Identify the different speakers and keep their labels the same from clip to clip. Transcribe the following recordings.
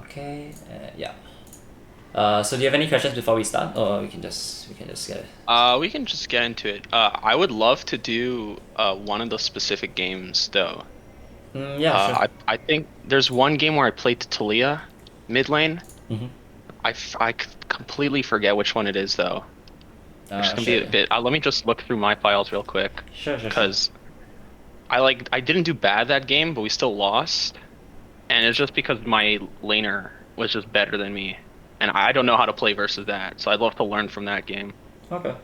Speaker 1: Okay. Yeah. So do you have any questions before we start, or we can just get it?
Speaker 2: We can just get into it. I would love to do one of the specific games though.
Speaker 1: Yeah, sure.
Speaker 2: I think there's one game where I played Talia mid lane.
Speaker 1: Mm-hmm.
Speaker 2: Completely forget which one it is though. Which is gonna
Speaker 1: Sure.
Speaker 2: be a
Speaker 1: Yeah.
Speaker 2: bit. Let me just look through my files real quick,
Speaker 1: Sure.
Speaker 2: because I didn't do bad that game, but we still lost, and it's just because my laner was just better than me, and I don't know how to play versus that. So I'd love to learn from that game.
Speaker 1: Okay.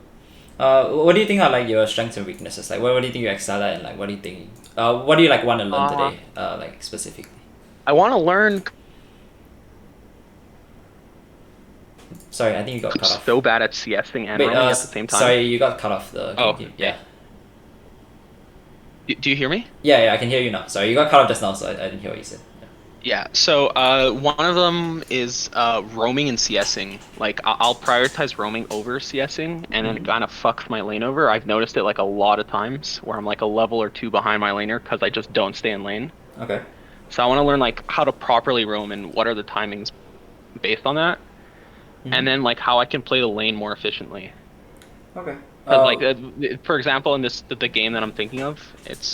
Speaker 1: What do you think are like your strengths and weaknesses? Like, what do you think you excel at, and like, what do you think? What do you like want to learn
Speaker 2: Uh,
Speaker 1: today? Like specifically.
Speaker 2: I want to learn.
Speaker 1: Sorry, I think you got
Speaker 2: I'm
Speaker 1: cut off.
Speaker 2: so bad at CSing and
Speaker 1: Wait.
Speaker 2: roaming at the same time.
Speaker 1: Sorry, you got cut off.
Speaker 2: Oh,
Speaker 1: Yeah.
Speaker 2: okay. Do you hear me?
Speaker 1: Yeah, I can hear you now. Sorry, you got cut off just now, so I didn't hear what you said.
Speaker 2: Yeah. So, one of them is roaming and CSing. Like, I'll prioritize roaming over CSing, and then it kind of fucks my lane over. I've noticed it like a lot of times where I'm like a level or two behind my laner because I just don't stay in lane.
Speaker 1: Okay.
Speaker 2: So I want to learn like how to properly roam and what are the timings based on that,
Speaker 1: Mm-hmm.
Speaker 2: and then like how I can play the lane more efficiently.
Speaker 1: Okay.
Speaker 2: Because like, for example, in the game that I'm thinking of,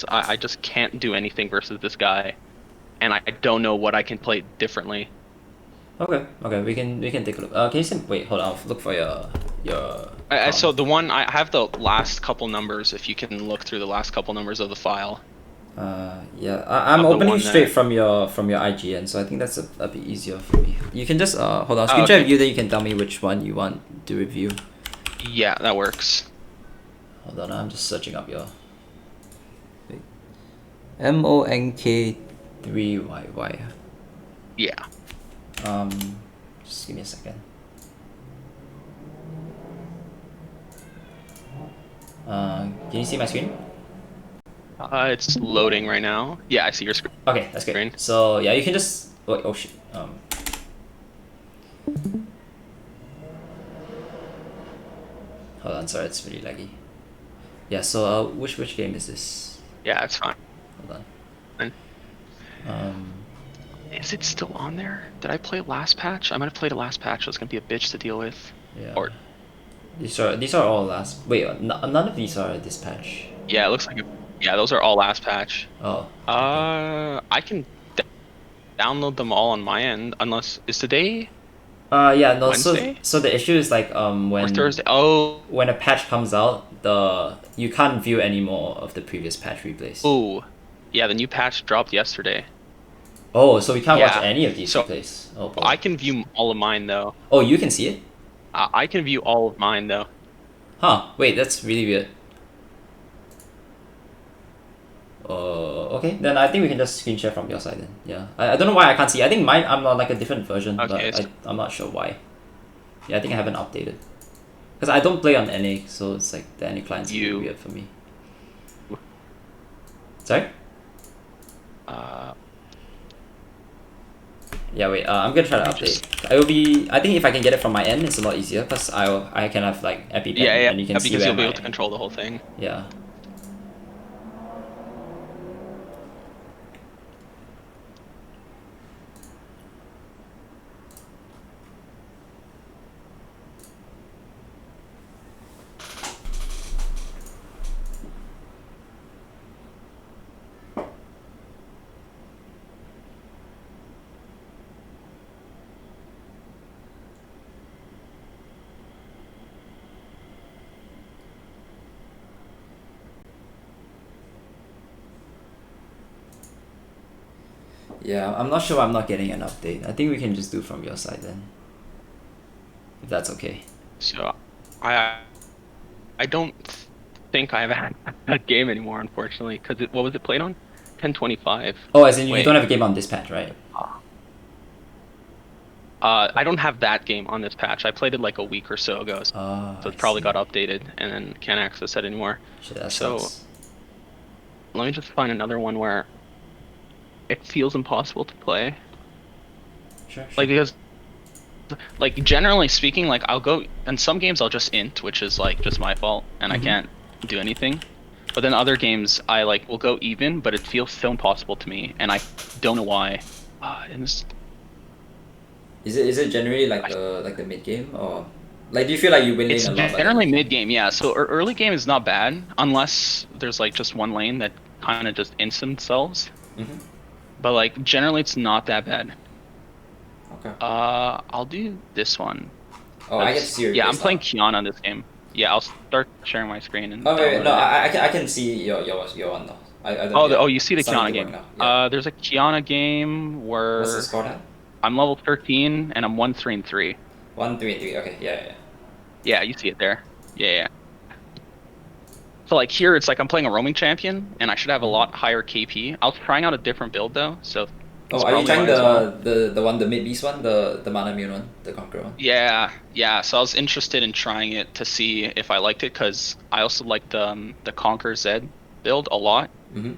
Speaker 2: I just can't do anything versus this guy, and I don't know what I can play differently.
Speaker 1: Okay. We can take a look. Can you send? Wait, hold on. I'll look for your account.
Speaker 2: So the one I have the last couple numbers. If you can look through the last couple numbers of the file
Speaker 1: Yeah, I'm
Speaker 2: of the
Speaker 1: opening
Speaker 2: one
Speaker 1: straight
Speaker 2: that.
Speaker 1: from your IGN, so I think that's a bit easier for me. You can just hold on,
Speaker 2: Oh,
Speaker 1: screen share
Speaker 2: okay.
Speaker 1: review, then you can tell me which one you want to review.
Speaker 2: Yeah, that works.
Speaker 1: Hold on, I'm just searching up your MONK3YY.
Speaker 2: Yeah.
Speaker 1: Um, just give me a second. Can you see my screen?
Speaker 2: It's loading right now. Yeah, I see your
Speaker 1: Okay, that's good.
Speaker 2: screen.
Speaker 1: So yeah, you can just wait. Oh shit. Hold on, sorry, it's really laggy. Yeah. So which game is this?
Speaker 2: Yeah, it's fine.
Speaker 1: Hold on. Um.
Speaker 2: Is it still on there? Did I play last patch? I might have played a last patch, so it's gonna be a bitch to deal with.
Speaker 1: Yeah.
Speaker 2: Or
Speaker 1: These are all last. Wait, none of these are dispatch.
Speaker 2: yeah, it looks like yeah, those are all last patch.
Speaker 1: Oh. Okay.
Speaker 2: I can download them all on my end, unless is today
Speaker 1: Yeah. No. So
Speaker 2: Wednesday
Speaker 1: so the issue is like
Speaker 2: or
Speaker 1: when
Speaker 2: Thursday? Oh,
Speaker 1: when a patch comes out, the you can't view any more of the previous patch replays.
Speaker 2: ooh, yeah, the new patch dropped yesterday.
Speaker 1: Oh, so we can't watch
Speaker 2: Yeah,
Speaker 1: any of these
Speaker 2: so
Speaker 1: replays. Oh boy.
Speaker 2: I can view all of mine though.
Speaker 1: Oh, you can see it?
Speaker 2: I can view all of mine though.
Speaker 1: Huh. Wait, that's really weird. Okay. Then I think we can just screen share from your side then. Yeah. I don't know why I can't see. I think mine I'm on like a different version,
Speaker 2: Okay,
Speaker 1: but I'm not sure why. Yeah, I think I haven't updated. Because I don't play on NA, so it's like the NA client's a bit
Speaker 2: you
Speaker 1: weird for me. Sorry?
Speaker 2: uh
Speaker 1: Yeah, wait. I'm gonna try
Speaker 2: let
Speaker 1: to
Speaker 2: me
Speaker 1: update.
Speaker 2: just
Speaker 1: I will be. I think if I can get it from my end, it's a lot easier because I can have like EpiPen and you can see
Speaker 2: because
Speaker 1: where
Speaker 2: you'll be able
Speaker 1: my
Speaker 2: to control the whole thing.
Speaker 1: yeah. Yeah, I'm not sure why I'm not getting an update. I think we can just do from your side then, if that's okay.
Speaker 2: So I I don't think I have a game anymore, unfortunately, because what was it played on? 1025.
Speaker 1: Oh, as in you don't
Speaker 2: Wait,
Speaker 1: have a game on this patch, right?
Speaker 2: I don't have that game on this patch. I played it like a week or so ago,
Speaker 1: Oh,
Speaker 2: so
Speaker 1: I
Speaker 2: it probably
Speaker 1: see.
Speaker 2: got updated and then can't access it anymore.
Speaker 1: Shit, that
Speaker 2: So
Speaker 1: sucks.
Speaker 2: let me just find another one where it feels impossible to play.
Speaker 1: Sure.
Speaker 2: Like because like generally speaking, like I'll go in some games I'll just int, which is like just my fault and I
Speaker 1: Mm-hmm.
Speaker 2: can't do anything. But then other games I like will go even, but it feels so impossible to me and I don't know why. And this
Speaker 1: Is it generally like the mid game, or like do you feel like you win lane
Speaker 2: It's
Speaker 1: a lot by the
Speaker 2: generally
Speaker 1: mid game?
Speaker 2: mid game, yeah. So early game is not bad unless there's like just one lane that kind of just instant sells.
Speaker 1: Mm-hmm.
Speaker 2: But like generally it's not that bad.
Speaker 1: Okay.
Speaker 2: I'll do this one.
Speaker 1: Oh, I get to see your
Speaker 2: Yeah, I'm
Speaker 1: face
Speaker 2: playing
Speaker 1: now.
Speaker 2: Kiana in this game. Yeah, I'll start sharing my screen and
Speaker 1: Oh wait,
Speaker 2: download
Speaker 1: no,
Speaker 2: it.
Speaker 1: I can see your one now. I don't.
Speaker 2: Oh,
Speaker 1: Yeah,
Speaker 2: you see the
Speaker 1: it's starting
Speaker 2: Kiana
Speaker 1: to work
Speaker 2: game.
Speaker 1: now. Yeah.
Speaker 2: There's a Kiana game
Speaker 1: What's the
Speaker 2: where
Speaker 1: score now?
Speaker 2: I'm level 13 and I'm 1-3-3.
Speaker 1: 1-3-3. Okay. Yeah.
Speaker 2: Yeah, you see it there. Yeah. So like here, it's like I'm playing a roaming champion, and I should have a lot higher KP. I was trying out a different build though, so
Speaker 1: Oh,
Speaker 2: that's
Speaker 1: are you
Speaker 2: probably
Speaker 1: trying
Speaker 2: why as well.
Speaker 1: the one, the mid beast one, the mana immune one, the conqueror one?
Speaker 2: Yeah. So I was interested in trying it to see if I liked it, because I also liked the Conquer Zed build a lot,
Speaker 1: Mm-hmm.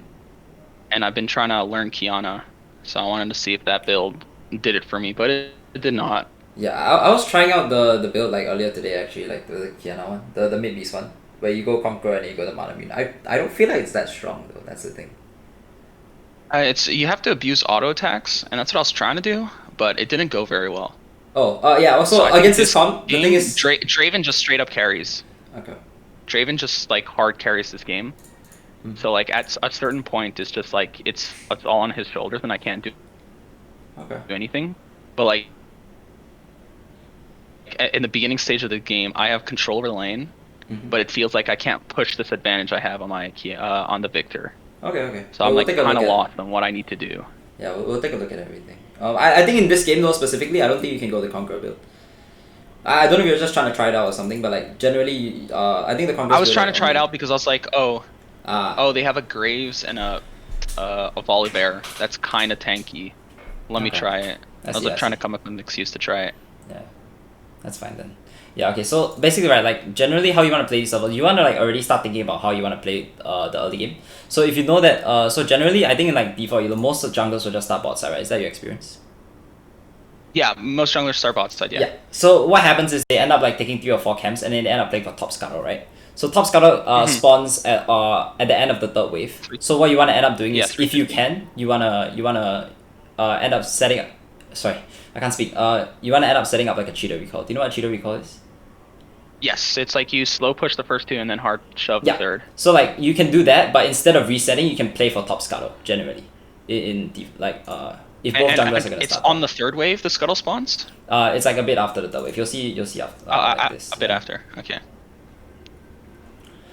Speaker 2: and I've been trying to learn Kiana, so I wanted to see if that build did it for me, but it did not.
Speaker 1: Yeah, I was trying out the build like earlier today actually, like the Kiana one, the mid beast one, where you go conqueror and then you go the mana immune. I don't feel like it's that strong though. That's the thing.
Speaker 2: It's you have to abuse auto attacks, and that's what I was trying to do, but it didn't go very well.
Speaker 1: Oh, yeah. Also
Speaker 2: So I think
Speaker 1: against this
Speaker 2: this
Speaker 1: comp, the thing
Speaker 2: game,
Speaker 1: is.
Speaker 2: Draven just straight up carries.
Speaker 1: Okay.
Speaker 2: Draven just like hard carries this game.
Speaker 1: Mhm.
Speaker 2: So like at a certain point, it's just like it's all on his shoulders, and I can't do
Speaker 1: Okay.
Speaker 2: anything. But like in the beginning stage of the game, I have control over the lane,
Speaker 1: Mhm.
Speaker 2: but it feels like I can't push this advantage I have on my on the Victor.
Speaker 1: Okay.
Speaker 2: So I'm
Speaker 1: We'll
Speaker 2: like
Speaker 1: take a
Speaker 2: kind
Speaker 1: look
Speaker 2: of
Speaker 1: at.
Speaker 2: lost on what I need to do.
Speaker 1: Yeah, we'll take a look at everything. I think in this game though specifically, I don't think you can go the conqueror build. I don't know if you're just trying to try it out or something, but like generally, I think the conqueror.
Speaker 2: I was trying to try it out because I was like,
Speaker 1: Ah.
Speaker 2: oh, they have a Graves and a Volibear. That's kind of tanky. Let me
Speaker 1: Okay.
Speaker 2: try it. I was
Speaker 1: see,
Speaker 2: like trying
Speaker 1: see.
Speaker 2: to come up with an excuse to try it.
Speaker 1: Yeah, that's fine then. Yeah, okay, so basically right, like generally how you want to play this level, you want to like already start thinking about how you want to play the early game. So if you know that, so generally I think in like default, most of junglers will just start bot side, right? Is that your experience?
Speaker 2: Yeah, most junglers start bot side. Yeah.
Speaker 1: So what happens is they end up like taking 3 or 4 camps and then they end up playing for top scuttle, right? So top scuttle spawns at the end of the third wave. So what you want to end up doing is if you can, you wanna end up setting up. Sorry, I can't speak. You wanna end up setting up like a cheater recall. Do you know what a cheater recall is?
Speaker 2: Yes, it's like you slow push the first two and then hard shove the third.
Speaker 1: So like you can do that, but instead of resetting, you can play for top scuttle generally. If both junglers are gonna
Speaker 2: it's
Speaker 1: start.
Speaker 2: on the third wave the scuttle spawns.
Speaker 1: It's like a bit after the third wave. You'll see after. Like this.
Speaker 2: A bit after. Okay.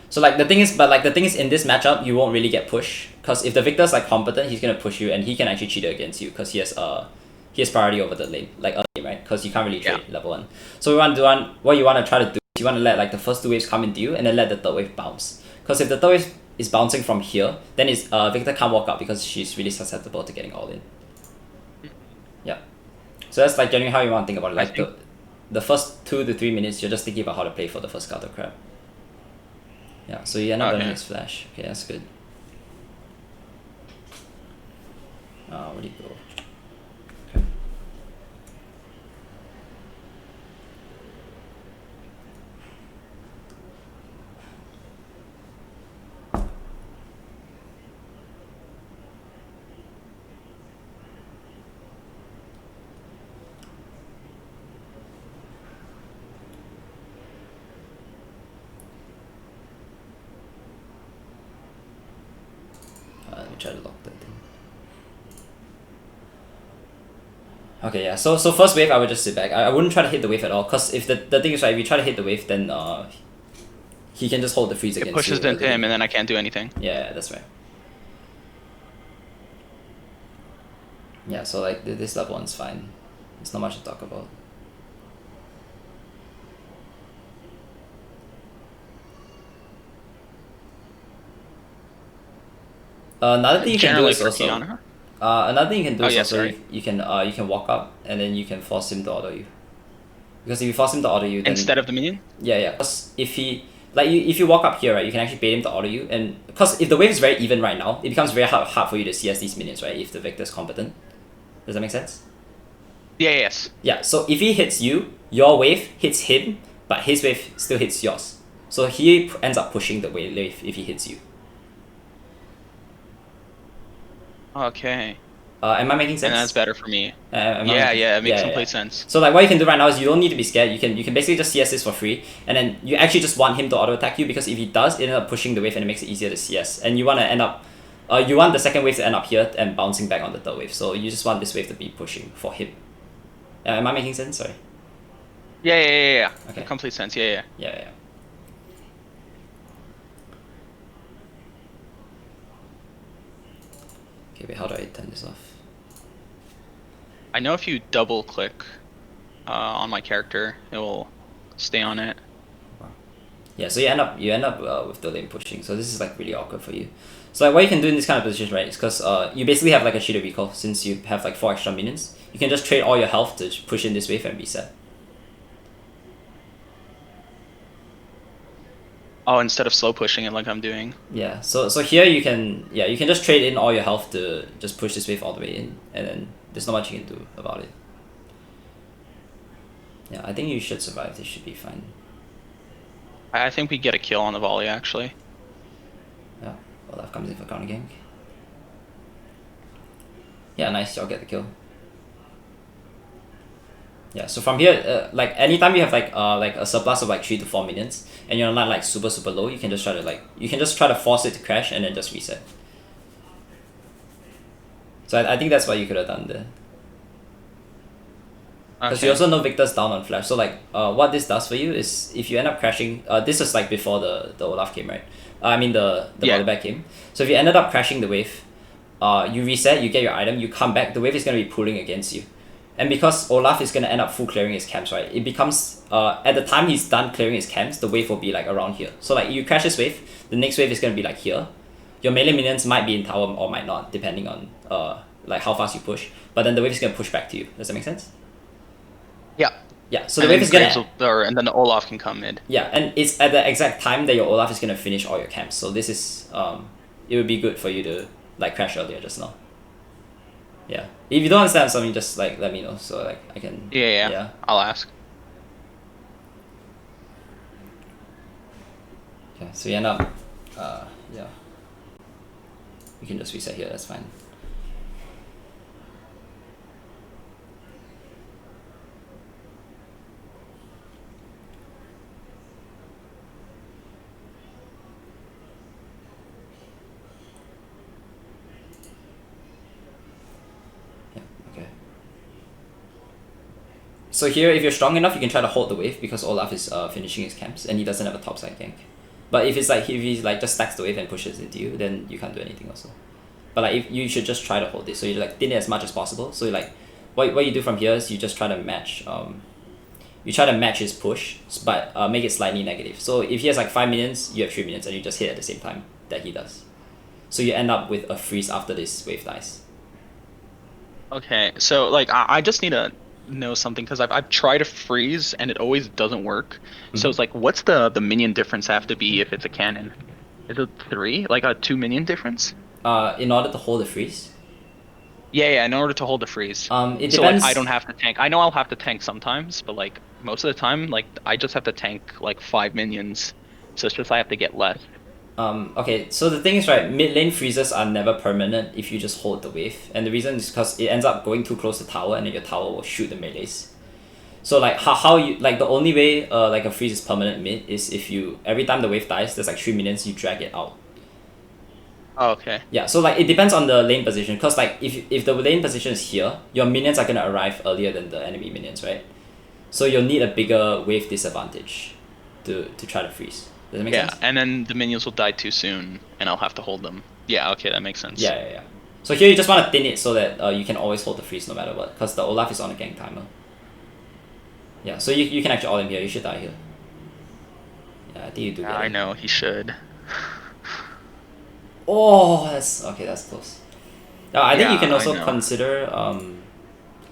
Speaker 1: So like the thing is in this matchup you won't really get pushed, because if the Victor's like competent, he's gonna push you and he can actually cheat it against you because he has priority over the lane, like early game, right? Because you can't really trade level 1. So what you want to try to do is you want to let like the first 2 waves come into you and then let the third wave bounce. Because if the third wave is bouncing from here, then Victor can't walk out because she's really susceptible to getting all in. Yeah. So that's like generally how you want to think about it. Like the first 2 to 3 minutes, you're just thinking about how to play for the first Scuttle Crab. Yeah, so you end up learning his flash. Okay, that's good. Where do you go? Okay. Let me try to lock that thing. Okay, yeah. So first wave, I would just sit back. I wouldn't try to hit the wave at all, because if the thing is right, if you try to hit the wave, then he can just hold the freeze against you.
Speaker 2: It pushes into him, and then I can't do anything.
Speaker 1: Yeah, that's right. Yeah, so like this level one's fine. There's not much to talk about. Another thing you can do is also another thing you can do is also you can walk up and then you can force him to auto you. Because if you force him to auto you, then
Speaker 2: instead of the minion.
Speaker 1: Yeah. Because if you walk up here, right, you can actually bait him to auto you, and because if the wave is very even right now, it becomes very hard for you to CS these minions, right? If the Victor's competent, does that make sense?
Speaker 2: Yeah. Yes.
Speaker 1: Yeah. So if he hits you, your wave hits him, but his wave still hits yours. So he ends up pushing the wave if he hits you.
Speaker 2: Okay.
Speaker 1: Am I making sense?
Speaker 2: And that's better for me.
Speaker 1: Am I
Speaker 2: Yeah,
Speaker 1: making-
Speaker 2: yeah, it makes
Speaker 1: yeah.
Speaker 2: complete sense.
Speaker 1: So like what you can do right now is you don't need to be scared. You can basically just CS this for free, and then you actually just want him to auto attack you because if he does, it ends up pushing the wave and it makes it easier to CS. And you want to end up, you want the second wave to end up here and bouncing back on the third wave. So you just want this wave to be pushing for him. Am I making sense? Sorry.
Speaker 2: Yeah.
Speaker 1: Okay.
Speaker 2: Complete sense. Yeah.
Speaker 1: Yeah. Okay, wait, how do I turn this off?
Speaker 2: I know if you double click on my character, it will stay on it.
Speaker 1: Yeah, so you end up with the lane pushing. So this is like really awkward for you. So like what you can do in this kind of position, right, is because you basically have like a shield recall since you have like 4 extra minions. You can just trade all your health to push in this wave and reset.
Speaker 2: Oh, instead of slow pushing it like I'm doing.
Speaker 1: Yeah, so here you can just trade in all your health to just push this wave all the way in, and then there's not much you can do about it. Yeah, I think you should survive. This should be fine.
Speaker 2: I think we get a kill on the volley actually.
Speaker 1: Yeah, Olaf comes in for counter gank. Yeah, nice, y'all get the kill. Yeah, so from here, like anytime you have like a surplus of like 3 to 4 minions and you're not like super low, you can just try to force it to crash and then just reset. So I think that's what you could have done there. Because you also know Victor's down on flash. So like what this does for you is if you end up crashing, this was like before the Olaf came, right? I mean the Volibear came. So if you ended up crashing the wave, you reset, you get your item, you come back, the wave is going to be pulling against you. And because Olaf is going to end up full clearing his camps, right? It becomes, at the time he's done clearing his camps, the wave will be like around here. So like you crash this wave, the next wave is going to be like here. Your melee minions might be in tower or might not, depending on like how fast you push. But then the wave is going to push back to you. Does that make sense? Yeah, so the wave is going to...
Speaker 2: And then the Olaf can come mid.
Speaker 1: Yeah, and it's at the exact time that your Olaf is going to finish all your camps. So this is... it would be good for you to like crash earlier just now. Yeah. If you don't understand something, just like let me know so like I can...
Speaker 2: Yeah. I'll ask.
Speaker 1: Okay, so you end up... yeah. You can just reset here, that's fine. So here, if you're strong enough, you can try to hold the wave because Olaf is finishing his camps and he doesn't have a topside gank. But if he like just stacks the wave and pushes into you, then you can't do anything also. But like you should just try to hold it. So you like thin it as much as possible. So you like what you do from here is you just try to match his push, but make it slightly negative. So if he has like 5 minions, you have 3 minions, and you just hit at the same time that he does. So you end up with a freeze after this wave dies.
Speaker 2: Okay, so like I just need to know something because I've tried to freeze and it always doesn't work. So it's like, what's the minion difference have to be if it's a cannon? Is it 3? Like a 2 minion difference?
Speaker 1: In order to hold the freeze?
Speaker 2: Yeah, in order to hold the freeze.
Speaker 1: It depends.
Speaker 2: So like I don't have to tank. I know I'll have to tank sometimes, but like most of the time, like I just have to tank like 5 minions. So it's just I have to get less.
Speaker 1: Okay, so the thing is, right, mid lane freezes are never permanent if you just hold the wave. And the reason is because it ends up going too close to tower and then your tower will shoot the melees. So like how you like the only way like a freeze is permanent mid is if you every time the wave dies, there's like 3 minions, you drag it out.
Speaker 2: Oh, okay.
Speaker 1: Yeah, so like it depends on the lane position, because like if the lane position is here, your minions are gonna arrive earlier than the enemy minions, right? So you'll need a bigger wave disadvantage to try to freeze. Does that make sense?
Speaker 2: Yeah, and then the minions will die too soon, and I'll have to hold them. Yeah, okay, that makes sense.
Speaker 1: Yeah. So here you just want to thin it so that you can always hold the freeze no matter what, because the Olaf is on a gank timer. Yeah, so you can actually all in here. You should die here. Yeah, I think you do.
Speaker 2: I know, he should.
Speaker 1: Oh, that's close. I think you can also
Speaker 2: know.
Speaker 1: consider.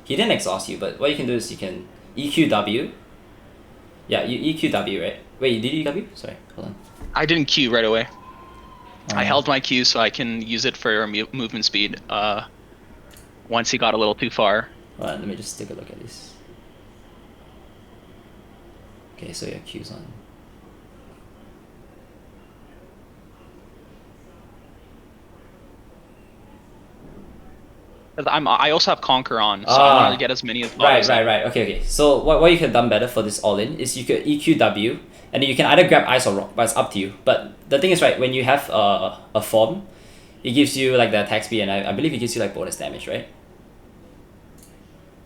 Speaker 1: He didn't exhaust you, but what you can do is you can EQW. Yeah, you EQW, right? Wait, did you EW? Sorry, hold on.
Speaker 2: I didn't Q right away. I held my Q so I can use it for movement speed. Once he got a little too far.
Speaker 1: Hold on, let me just take a look at this. Okay, so your Q's on.
Speaker 2: Because I also have Conquer on, so I want to get as many as possible.
Speaker 1: Right. Okay. So what you could have done better for this all in is you could EQ W, and then you can either grab Ice or Rock, but it's up to you. But the thing is, right, when you have a form, it gives you like the attack speed, and I believe it gives you like bonus damage, right?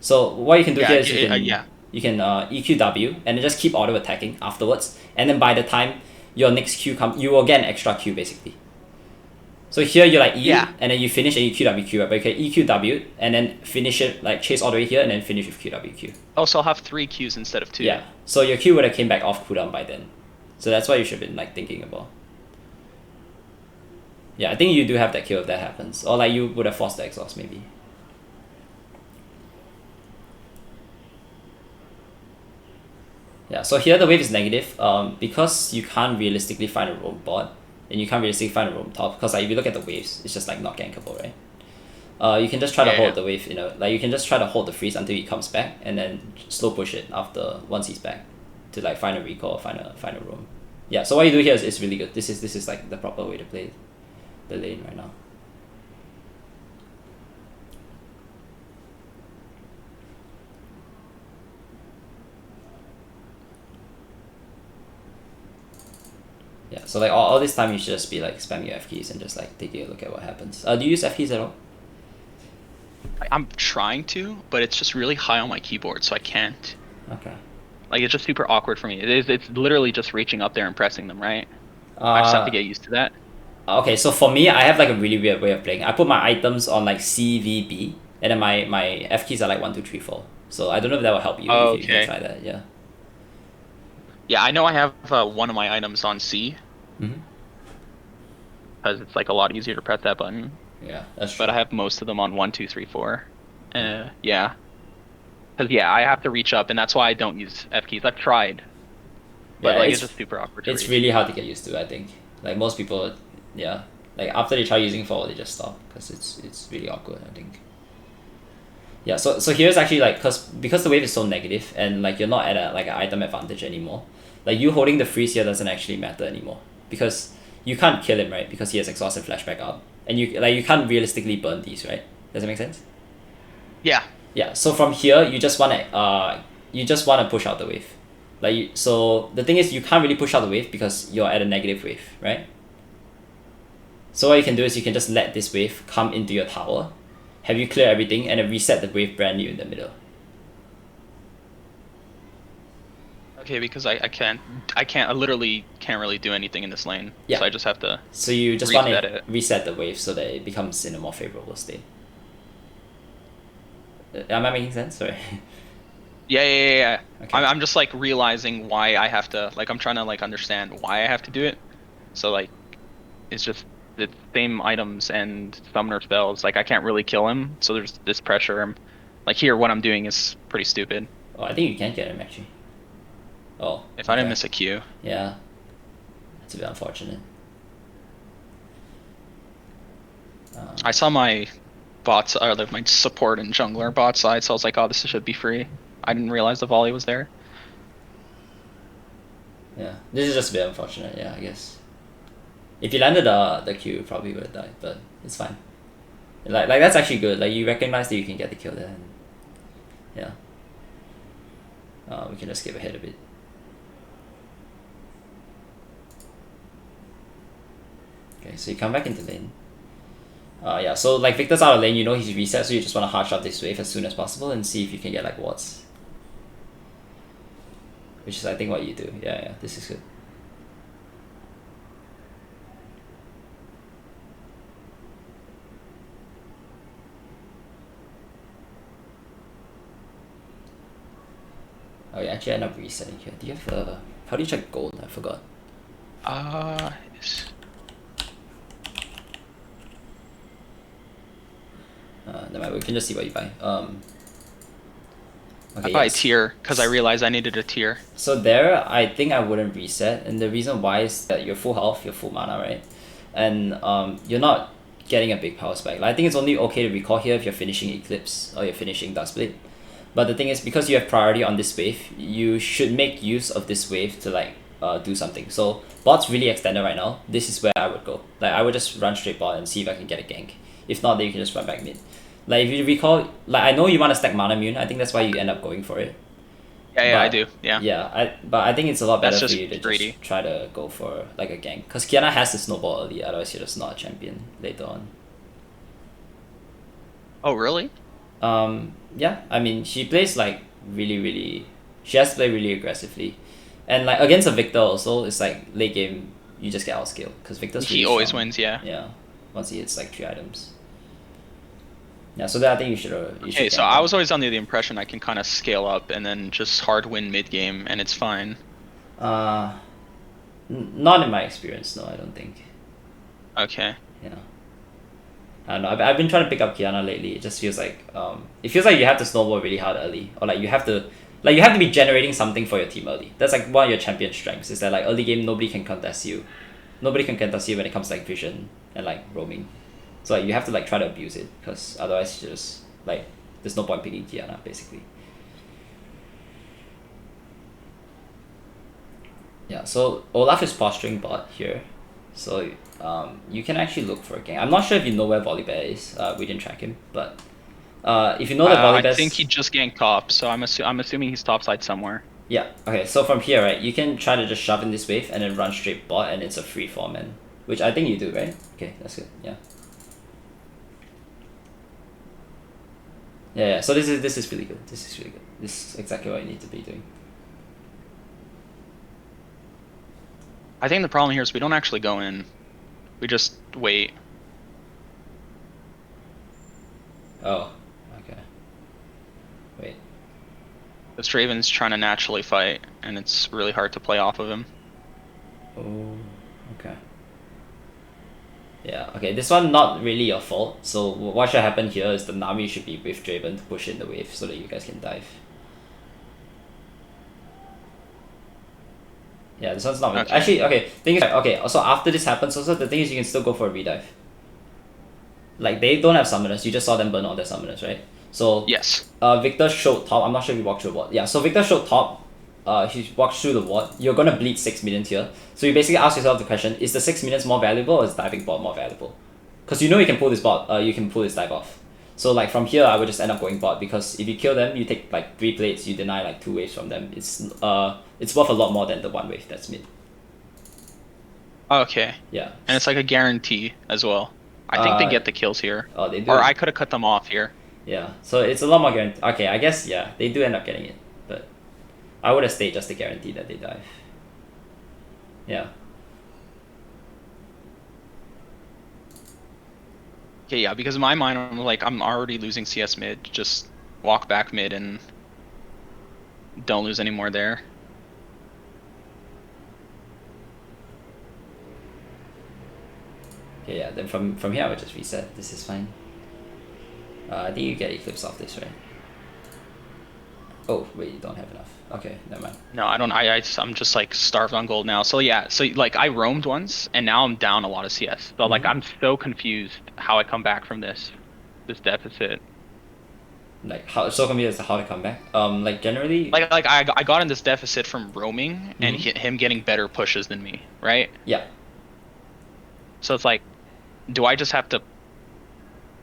Speaker 1: So what you can do here is you can EQ W and then just keep auto attacking afterwards, and then by the time your next Q come, you will get an extra Q basically. So here you like E, and then you finish and you QWQ, right? But you can EQW and then finish it, like chase all the way here and then finish with QWQ.
Speaker 2: Oh, so I'll have 3 Qs instead of 2.
Speaker 1: Yeah. So your Q would have came back off cooldown by then. So that's what you should have been like thinking about. Yeah, I think you do have that kill if that happens. Or like you would have forced the exhaust maybe. Yeah, so here the wave is negative because you can't realistically find a roam bot. And you can't really find a roam top because like if you look at the waves, it's just like not gankable, right? You can just try to hold the wave, you know, like you can just try to hold the freeze until he comes back and then slow push it after once he's back to like find a recall or find a roam. Yeah, so what you do here is really good. This is like the proper way to play the lane right now. Yeah, so like all this time you should just be like spamming your F keys and just like taking a look at what happens. Do you use F keys at all?
Speaker 2: I'm trying to, but it's just really high on my keyboard, so I can't.
Speaker 1: Okay.
Speaker 2: Like it's just super awkward for me. It's literally just reaching up there and pressing them, right? I just have to get used to that.
Speaker 1: Okay, so for me, I have like a really weird way of playing. I put my items on like C, V, B, and then my F keys are like 1, 2, 3, 4. So I don't know if that will help you if you can try that. Yeah.
Speaker 2: Yeah, I know I have one of my items on C. Because it's like a lot easier to press that button.
Speaker 1: Yeah, that's true.
Speaker 2: But I have most of them on 1, 2, 3, 4. Yeah. Because I have to reach up, and that's why I don't use F keys. I've tried, but like it's just super awkward.
Speaker 1: It's really hard to get used to. I think like most people, like after they try using forward, they just stop because it's really awkward. I think. Yeah, so here's actually like because the wave is so negative and like you're not at a like an item advantage anymore. Like you holding the freeze here doesn't actually matter anymore because you can't kill him, right? Because he has exhaust and flashback up, and you can't realistically burn these, right? Does that make sense?
Speaker 2: Yeah.
Speaker 1: Yeah. So from here, you just wanna push out the wave, so the thing is you can't really push out the wave because you're at a negative wave, right? So what you can do is you can just let this wave come into your tower, have you clear everything, and then reset the wave brand new in the middle.
Speaker 2: Okay, because I literally can't really do anything in this lane.
Speaker 1: Yeah.
Speaker 2: So I just have to.
Speaker 1: So you just want to reset the wave so that it becomes in a more favorable state. Am I making sense? Sorry.
Speaker 2: Yeah.
Speaker 1: Okay.
Speaker 2: I'm just like realizing why I have to, like I'm trying to like understand why I have to do it. So like, it's just the same items and summoner spells. Like I can't really kill him, so there's this pressure. Like here, what I'm doing is pretty stupid.
Speaker 1: Oh, I think you can get him actually. Oh.
Speaker 2: If I didn't miss a Q.
Speaker 1: Yeah. That's a bit unfortunate.
Speaker 2: I saw my bots, or my support and jungler bot side, so I was like, oh, this should be free. I didn't realize the volley was there.
Speaker 1: Yeah, this is just a bit unfortunate, yeah, I guess. If you landed the Q, you probably would have died, but it's fine. Like that's actually good, like you recognize that you can get the kill there, and yeah. We can just skip ahead a bit. Okay, so you come back into lane. Yeah, so like Victor's out of lane, you know he's reset, so you just want to hard shot this wave as soon as possible and see if you can get like wards. Which is I think what you do. Yeah, this is good. Oh yeah, actually I end up resetting here. Do you have how do you check gold? I forgot. Never mind, we can just see what you buy. Okay,
Speaker 2: I buy a tier because I realized I needed a tier.
Speaker 1: So there, I think I wouldn't reset, and the reason why is that you're full health, you're full mana, right? And you're not getting a big power spike. Like, I think it's only okay to recall here if you're finishing Eclipse or you're finishing Duskblade. But the thing is, because you have priority on this wave, you should make use of this wave to like do something. So bot's really extended right now. This is where I would go. Like I would just run straight bot and see if I can get a gank. If not, then you can just run back mid. Like if you recall, like I know you want to stack Mana Mune. I think that's why you end up going for it.
Speaker 2: Yeah, I
Speaker 1: But-
Speaker 2: do. Yeah.
Speaker 1: Yeah, but I think it's a lot better
Speaker 2: That's
Speaker 1: for
Speaker 2: just
Speaker 1: you to
Speaker 2: greedy.
Speaker 1: just try to go for like a gank. Because Kiana has to snowball early, otherwise you're just not a champion later on.
Speaker 2: Oh, really?
Speaker 1: Yeah, I mean, she plays like really. She has to play really aggressively. And like against a Victor also, it's like late game, you just get outscaled. Because Victor's
Speaker 2: He
Speaker 1: really
Speaker 2: always
Speaker 1: strong.
Speaker 2: wins. Yeah.
Speaker 1: Yeah, once he hits like 3 items. Yeah, so that I think you should.
Speaker 2: Okay, so I was always under the impression I can kind of scale up and then just hard win mid game and it's fine.
Speaker 1: Not in my experience, no, I don't think.
Speaker 2: Okay.
Speaker 1: Yeah. I don't know. I've been trying to pick up Kiana lately. It just feels like it feels like you have to snowball really hard early, or like you have to be generating something for your team early. That's like one of your champion strengths. Is that like early game nobody can contest you, when it comes to like vision and like roaming. So like you have to like try to abuse it, because otherwise you just like there's no point picking Kiana basically. Yeah. So Olaf is posturing bot here, so you can actually look for a gank. I'm not sure if you know where Volibear is. We didn't track him, but if you know that Volibear,
Speaker 2: I think he just ganked top, so I'm assuming he's topside somewhere.
Speaker 1: Yeah. Okay. So from here, right, you can try to just shove in this wave and then run straight bot, and it's a free fall man, which I think you do, right? Okay, that's good. Yeah. Yeah. So this is really good. This is really good. This is exactly what you need to be doing.
Speaker 2: I think the problem here is we don't actually go in. We just wait.
Speaker 1: Oh. Okay. Wait.
Speaker 2: This Draven's trying to naturally fight, and it's really hard to play off of him.
Speaker 1: Oh. Okay. Yeah. Okay. This one not really your fault. So what should happen here is the Nami should be with Draven to push in the wave so that you guys can dive. Yeah, this one's not
Speaker 2: Okay.
Speaker 1: actually okay. Thing is, okay. Also, after this happens, also the thing is you can still go for a redive. Like they don't have summoners. You just saw them burn all their summoners, right? So
Speaker 2: Yes.
Speaker 1: Victor showed top. I'm not sure if he walked through the ward. Yeah, so Victor showed top. He walked through the ward. You're gonna bleed 6 million here. So you basically ask yourself the question: is the 6 millions more valuable, or is diving bot more valuable? Because you know you can pull this bot. You can pull this dive off. So like from here, I would just end up going bot, because if you kill them, you take like 3 plates. You deny like 2 waves from them. It's worth a lot more than the 1 wave that's mid.
Speaker 2: Okay.
Speaker 1: Yeah.
Speaker 2: And it's like a guarantee as well. I think they get the kills here.
Speaker 1: Oh, they do.
Speaker 2: Or I could have cut them off here.
Speaker 1: Yeah, so it's a lot more guaranteed. Okay, I guess, yeah, they do end up getting it. But I would have stayed just to guarantee that they dive. Yeah.
Speaker 2: Okay, yeah, because in my mind, I'm like, I'm already losing CS mid. Just walk back mid and don't lose any more there.
Speaker 1: Okay, yeah, then from here I would just reset. This is fine. I think you get Eclipse off this, right? Oh, wait, you don't have enough. Okay, never mind.
Speaker 2: No, I don't. I'm just like starved on gold now. So yeah, so like I roamed once, and now I'm down a lot of CS. So like I'm so confused how I come back from this deficit.
Speaker 1: Like, how so confused as to how to come back? Like, generally...
Speaker 2: Like I got in this deficit from roaming and him getting better pushes than me, right?
Speaker 1: Yeah.
Speaker 2: So it's like, do I just have to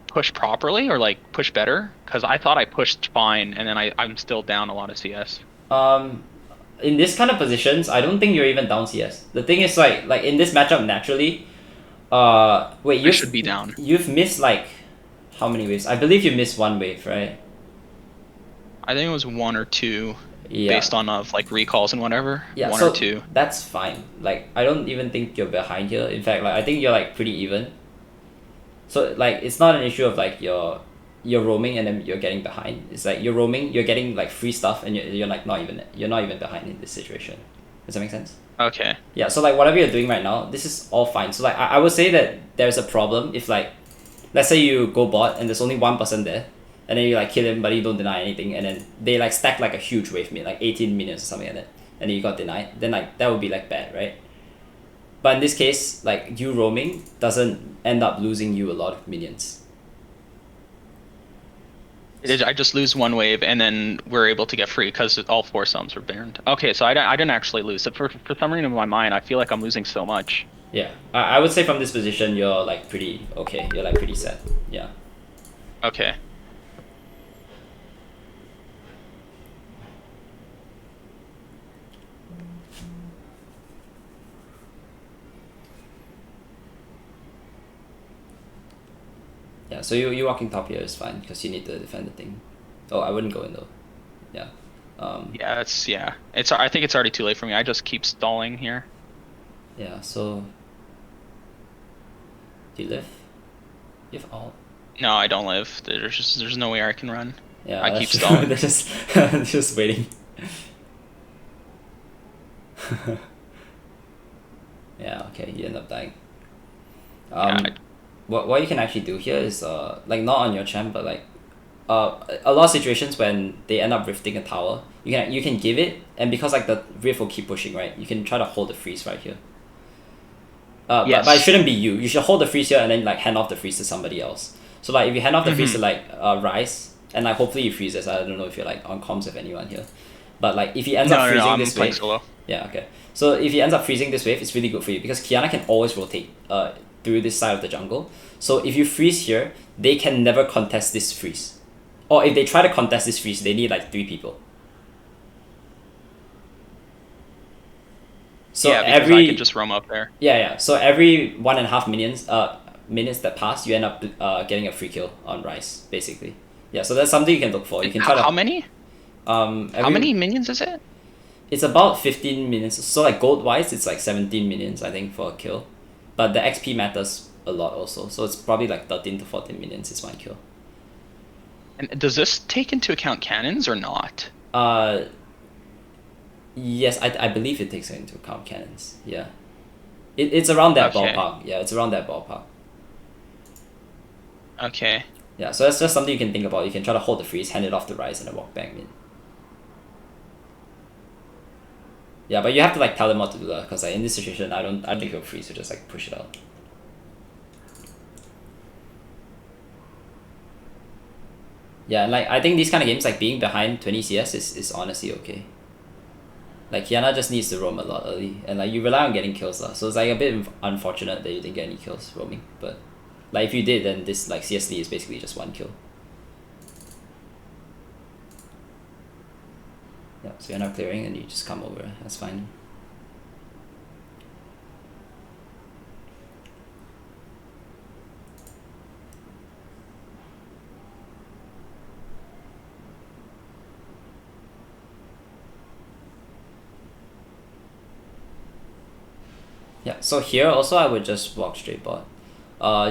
Speaker 2: push properly or like push better? Because I thought I pushed fine, and then I'm still down a lot of CS.
Speaker 1: In this kind of positions, I don't think you're even down CS. The thing is, like in this matchup, naturally... wait, you
Speaker 2: should be down.
Speaker 1: You've missed, like... How many waves? I believe you missed 1 wave, right?
Speaker 2: I think it was 1 or 2,
Speaker 1: Yeah.
Speaker 2: based on like recalls and whatever.
Speaker 1: Yeah,
Speaker 2: 1
Speaker 1: so
Speaker 2: or 2.
Speaker 1: that's fine. Like, I don't even think you're behind here. In fact, like, I think you're like pretty even. So like, it's not an issue of like you're roaming and then you're getting behind. It's like you're roaming, you're getting like free stuff, and you're like not even behind in this situation. Does that make sense?
Speaker 2: Okay.
Speaker 1: Yeah. So like whatever you're doing right now, this is all fine. So like I would say that there's a problem if like, let's say you go bot and there's only one person there, and then you like kill him but you don't deny anything, and then they like stack like a huge wave mid, like 18 minions or something like that, and then you got denied, then like that would be like bad, right? But in this case, like you roaming doesn't end up losing you a lot of minions.
Speaker 2: I just lose 1 wave and then we're able to get free because all 4 sums were burned. Okay, so I didn't actually lose. So for some reason in my mind, I feel like I'm losing so much.
Speaker 1: Yeah, I would say from this position you're like pretty okay. You're like pretty set. Yeah.
Speaker 2: Okay.
Speaker 1: Yeah, so you walking top here is fine because you need to defend the thing. Oh, I wouldn't go in though. Yeah.
Speaker 2: Yeah, it's. I think it's already too late for me. I just keep stalling here.
Speaker 1: Yeah. So. Do you live? You have all.
Speaker 2: No, I don't live. There's no way I can run.
Speaker 1: Yeah.
Speaker 2: I keep
Speaker 1: true.
Speaker 2: stalling.
Speaker 1: They're just waiting. Yeah. Okay. You end up dying. What you can actually do here is like not on your champ, but like a lot of situations when they end up rifting a tower, you can give it, and because like the rift will keep pushing, right? You can try to hold the freeze right here.
Speaker 2: Yes.
Speaker 1: But it shouldn't be you. You should hold the freeze here and then like hand off the freeze to somebody else. So like if you hand off the freeze to like Rise, and like hopefully he freezes. I don't know if you're like on comms with anyone here, but like if he ends up freezing this wave.
Speaker 2: Solo.
Speaker 1: Yeah. Okay. So if he ends up freezing this wave, it's really good for you because Qiyana can always rotate through this side of the jungle. So if you freeze here, they can never contest this freeze. Or if they try to contest this freeze, they need like 3 people. So
Speaker 2: yeah, because I can just roam up there.
Speaker 1: Yeah. So every 1.5 minutes that pass, you end up getting a free kill on Rise, basically. Yeah, so that's something you can look for. You can try to.
Speaker 2: How many?
Speaker 1: How
Speaker 2: many minions is it?
Speaker 1: It's about 15 minions. So like gold wise, it's like 17 minions I think for a kill, but the XP matters a lot also. So it's probably like 13 to 14 minions is one kill.
Speaker 2: And does this take into account cannons or not?
Speaker 1: Yes, I believe it takes into account cannons. Yeah, it's around that ballpark. Yeah, it's around that ballpark.
Speaker 2: Okay.
Speaker 1: Yeah, so that's just something you can think about. You can try to hold the freeze, hand it off to Rise, and then walk back mid. Yeah, but you have to like tell them what to do because like in this situation, I don't think he'll freeze. So just like push it out. Yeah, like I think these kind of games, like being behind 20 CS is honestly okay. Like Qiyana just needs to roam a lot early, and like you rely on getting kills lah. So it's like a bit unfortunate that you didn't get any kills roaming, but like if you did, then this like CSD is basically just 1 kill. Yeah, so you're not clearing and you just come over. That's fine. Yeah, so here also I would just walk straight bot.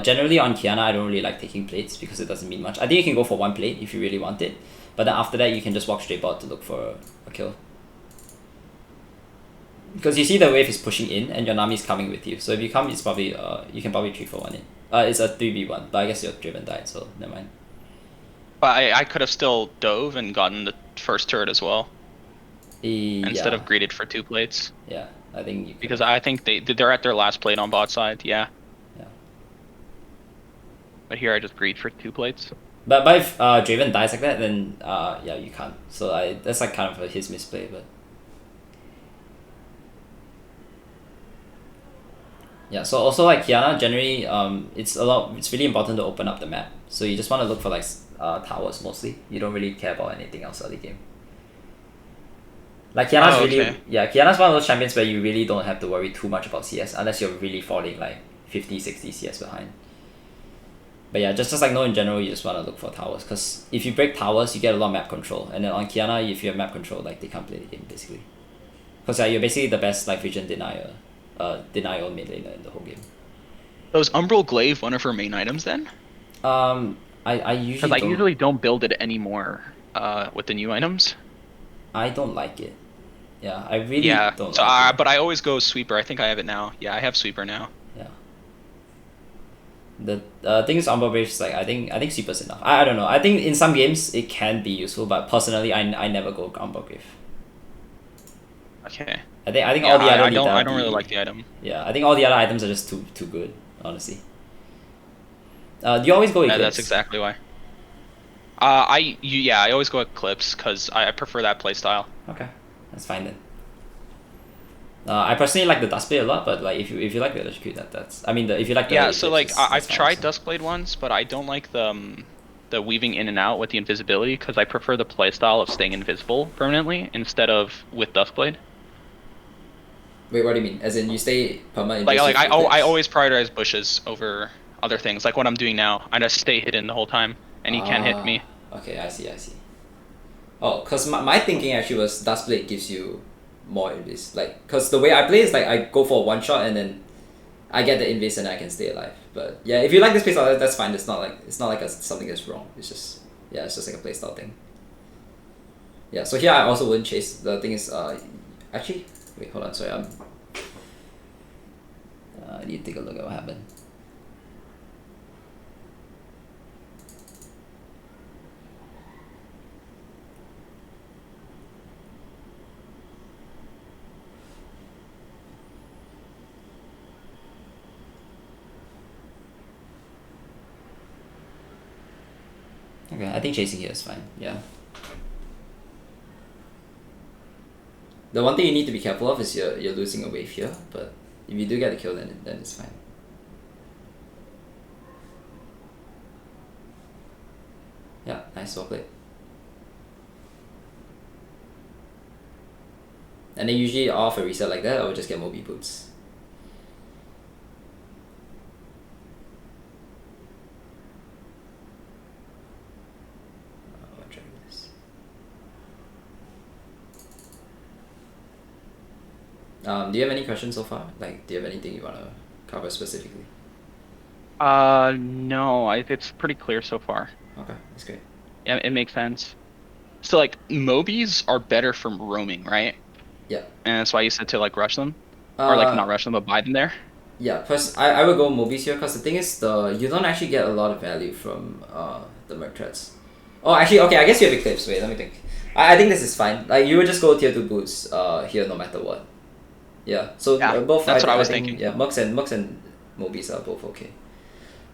Speaker 1: Generally on Qiyana I don't really like taking plates because it doesn't mean much. I think you can go for 1 plate if you really want it, but then after that you can just walk straight bot to look for a kill. Because you see the wave is pushing in and your Nami is coming with you. So if you come, it's probably you can probably 3-4-1 it. It's a 3v1, but I guess your Driven died, so never mind.
Speaker 2: But I could have still dove and gotten the first turret as well. Instead of greeted for 2 plates.
Speaker 1: Yeah, I think you could.
Speaker 2: Because I think they're at their last plate on bot side, yeah.
Speaker 1: Yeah.
Speaker 2: But here I just greet for 2 plates.
Speaker 1: But if Draven dies like that, then yeah, you can't. So that's like kind of his misplay, but. Yeah, so also like Qiyana generally it's really important to open up the map. So you just want to look for like towers mostly. You don't really care about anything else early game. Like Qiyana's Qiyana's one of those champions where you really don't have to worry too much about CS unless you're really falling like 50-60 CS behind. But yeah, just like no in general, you just want to look for towers because if you break towers, you get a lot of map control, and then on Qiyana, if you have map control, like they can't play the game basically. Because you're basically the best like vision denial mid laner in the whole game.
Speaker 2: So is Umbral Glaive one of her main items then?
Speaker 1: I usually
Speaker 2: don't build it anymore with the new items.
Speaker 1: I don't like it. Yeah, I really don't
Speaker 2: so,
Speaker 1: like it.
Speaker 2: But I always go Sweeper. I think I have it now. Yeah, I have Sweeper now.
Speaker 1: Yeah. The thing is Umbral Brave is like I think Sweeper's enough. I don't know. I think in some games it can be useful, but personally I never go Umbral Brave.
Speaker 2: Okay.
Speaker 1: I think all the other
Speaker 2: I don't really like the item.
Speaker 1: Yeah, I think all the other items are just too good, honestly. Do you always go Eclipse?
Speaker 2: That's exactly why. I always go Eclipse because I prefer that playstyle.
Speaker 1: Okay, that's fine then. I personally like the Duskblade a lot, but like if you like the electrocute, that's if you like the
Speaker 2: Eclipse, so like I've tried Duskblade once, but I don't like the weaving in and out with the invisibility because I prefer the playstyle of staying invisible permanently instead of with Duskblade.
Speaker 1: Wait, what do you mean? As in you stay permanently?
Speaker 2: I always prioritize bushes over other things, like what I'm doing now. I just stay hidden the whole time, and he can't hit me.
Speaker 1: Okay, I see, I see. Oh, because my thinking actually was Duskblade gives you more invis. Like, because the way I play is like I go for one shot and then I get the invis and I can stay alive. But yeah, if you like this playstyle, that's fine. It's not like something that's wrong. It's just it's just like a playstyle thing. Yeah, so here I also wouldn't chase. The thing is, actually, wait, hold on, sorry, I need to take a look at what happened. Okay, I think chasing here is fine, yeah. The one thing you need to be careful of is you're losing a wave here, but if you do get a kill, then it's fine. Yeah, nice, well played. And then usually off a reset like that, I would just get Moby Boots. Do you have any questions so far? Like, do you have anything you want to cover specifically?
Speaker 2: No, it's pretty clear so far.
Speaker 1: Okay, that's great.
Speaker 2: Yeah, it makes sense. So like Mobies are better from roaming, right?
Speaker 1: Yeah.
Speaker 2: And that's why you said to like rush them, or like not rush them, but buy them there.
Speaker 1: Yeah, first I would go Mobies here because the thing is you don't actually get a lot of value from the Merc Threats. Oh, actually, okay, I guess you have Eclipse. Wait, let me think. I think this is fine. Like, you would just go tier 2 boots here no matter what. Yeah, so both.
Speaker 2: That's what I was
Speaker 1: think,
Speaker 2: thinking.
Speaker 1: Yeah, Mux and Mobies are both okay.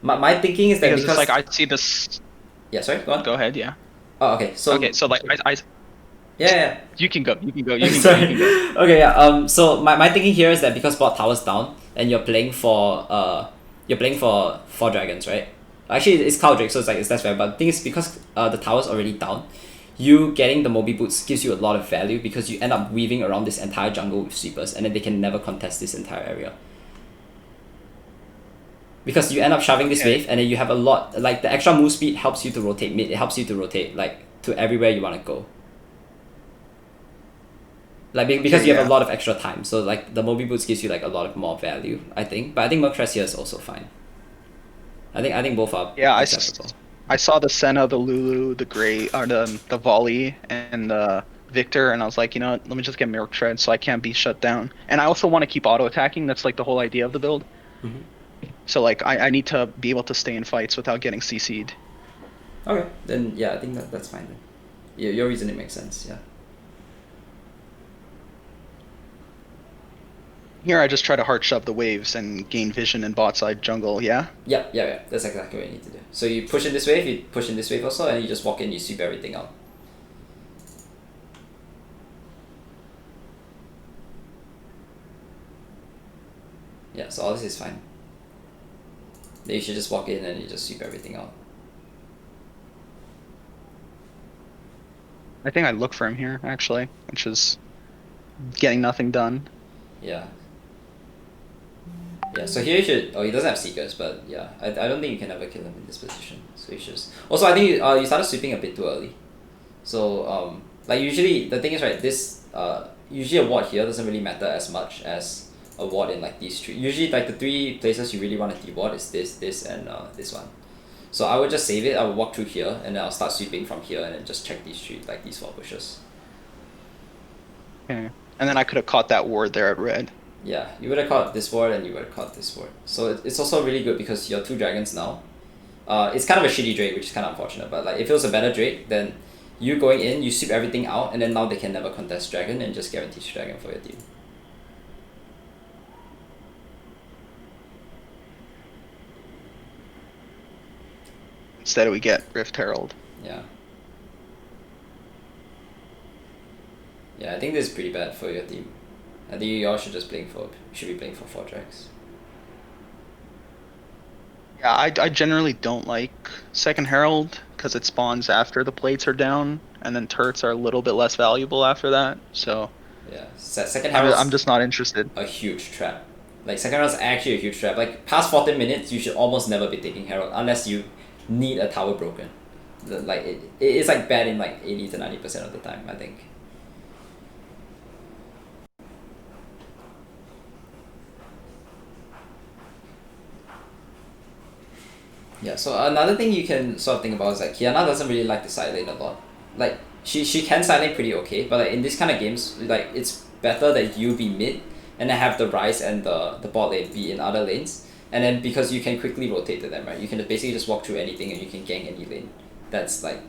Speaker 1: My thinking is that because
Speaker 2: it's like I see this.
Speaker 1: Yeah, sorry. Go on.
Speaker 2: Go ahead. Yeah.
Speaker 1: Oh, okay. So
Speaker 2: like I.
Speaker 1: Yeah.
Speaker 2: You can go.
Speaker 1: Sorry. Okay. Yeah. So my thinking here is that because bot tower's down and you're playing for 4 dragons, right? Actually, it's Cloud Drake, so it's like it's less fair. But the thing is, because the tower's already down, you getting the Moby Boots gives you a lot of value because you end up weaving around this entire jungle with sweepers, and then they can never contest this entire area. Because you end up shoving this wave, and then you have a lot, like the extra move speed helps you to rotate mid, it helps you to rotate like to everywhere you want to go. Like because you have a lot of extra time, so like the Moby Boots gives you like a lot of more value, I think. But I think Merc Threats here is also fine. I think both are acceptable.
Speaker 2: I saw the Senna, the Lulu, the Great, or the Volley, and the Victor, and I was like, you know what, let me just get Merc Thread so I can't be shut down. And I also want to keep auto attacking. That's like the whole idea of the build.
Speaker 1: Mm-hmm.
Speaker 2: So like I need to be able to stay in fights without getting CC'd.
Speaker 1: Okay, then yeah, I think that's fine then. Yeah, your reasoning makes sense. Yeah.
Speaker 2: Here I just try to hard shove the waves and gain vision in bot side jungle, yeah?
Speaker 1: Yeah. That's exactly what you need to do. So you push in this wave, you push in this wave also, and you just walk in, you sweep everything out. Yeah, so all this is fine. Then you should just walk in and you just sweep everything out.
Speaker 2: I think I look for him here, actually, which is getting nothing done.
Speaker 1: Yeah. Yeah, so here you should... Oh, he doesn't have Seekers, but yeah. I don't think you can ever kill him in this position. So you should just... Also, I think you started sweeping a bit too early. So, like usually, the thing is, right, this... usually a ward here doesn't really matter as much as a ward in like these 3. Usually, like the 3 places you really want to de-ward is this, and this one. So I would just save it, I would walk through here, and then I'll start sweeping from here, and then just check these 3, like these 4 bushes.
Speaker 2: Okay. And then I could have caught that ward there at red.
Speaker 1: Yeah, you would have caught this ward and you would have caught this ward. So it's also really good because you're 2 dragons now. It's kind of a shitty Drake, which is kind of unfortunate, but like if it was a better Drake, then you going in, you sweep everything out, and then now they can never contest dragon and just guarantee dragon for your team.
Speaker 2: Instead we get Rift Herald.
Speaker 1: Yeah. Yeah, I think this is pretty bad for your team. I think you all should just be playing for 4 drags.
Speaker 2: Yeah, I generally don't like Second Herald because it spawns after the plates are down, and then turrets are a little bit less valuable after that. So
Speaker 1: yeah, Second Herald.
Speaker 2: I'm just not interested.
Speaker 1: A huge trap. Like second round's actually a huge trap. Like past 14 minutes, you should almost never be taking Herald unless you need a tower broken. Like it's like bad in like 80 to 90% of the time, I think. Yeah, so another thing you can sort of think about is like Kiana doesn't really like the side lane a lot. Like she can side lane pretty okay, but like in these kind of games, like it's better that you be mid and then have the Ryze and the bot lane be in other lanes. And then because you can quickly rotate to them, right? You can basically just walk through anything and you can gank any lane. That's like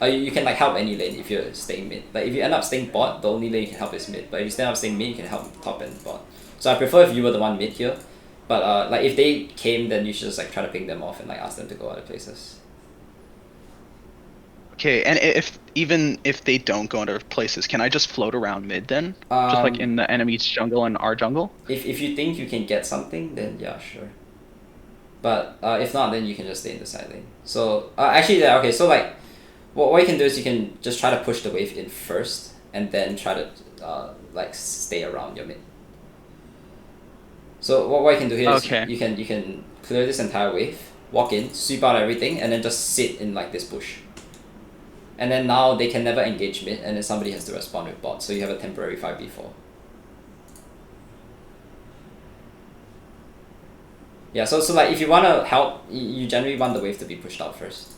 Speaker 1: you can like help any lane if you're staying mid. Like if you end up staying bot, the only lane you can help is mid. But if you end up staying mid, you can help top and bot. So I prefer if you were the one mid here. But like if they came, then you should just like try to ping them off and like ask them to go other places.
Speaker 3: Okay, and even if they don't go into places, can I just float around mid then? Just like in the enemy's jungle and our jungle?
Speaker 1: If you think you can get something, then yeah, sure. But if not, then you can just stay in the side lane. So actually, yeah, okay. So like, what you can do is you can just try to push the wave in first, and then try to like stay around your mid. So what you can do here is you can clear this entire wave, walk in, sweep out everything, and then just sit in like this bush. And then now they can never engage mid, and then somebody has to respond with bot, so you have a temporary 5v4. Yeah, so like if you want to help, you generally want the wave to be pushed out first.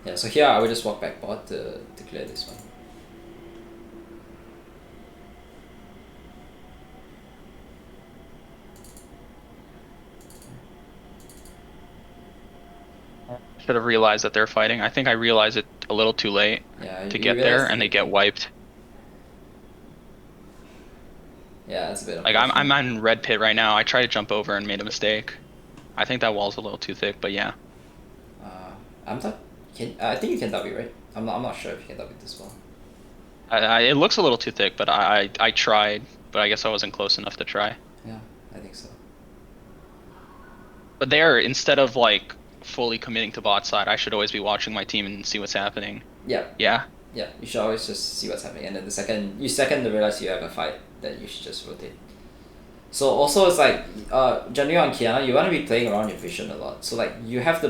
Speaker 1: Yeah, so here I would just walk back bot to clear this one.
Speaker 3: Should have realized that they're fighting. I think I realized it a little too late to get there, and they get wiped.
Speaker 1: Yeah, that's a bit.
Speaker 3: Like I'm on red pit right now. I tried to jump over and made a mistake. I think that wall's a little too thick, but yeah.
Speaker 1: I think you can W, right? I'm not sure if you can W this well.
Speaker 3: It looks a little too thick, but I tried, but I guess I wasn't close enough to try.
Speaker 1: Yeah, I think so.
Speaker 3: But there, instead of like fully committing to bot side, I should always be watching my team and see what's happening.
Speaker 1: Yeah.
Speaker 3: Yeah.
Speaker 1: Yeah, you should always just see what's happening, and then the second you realize you have a fight, then you should just rotate. So also it's like generally on Kiana, you want to be playing around your vision a lot. So like you have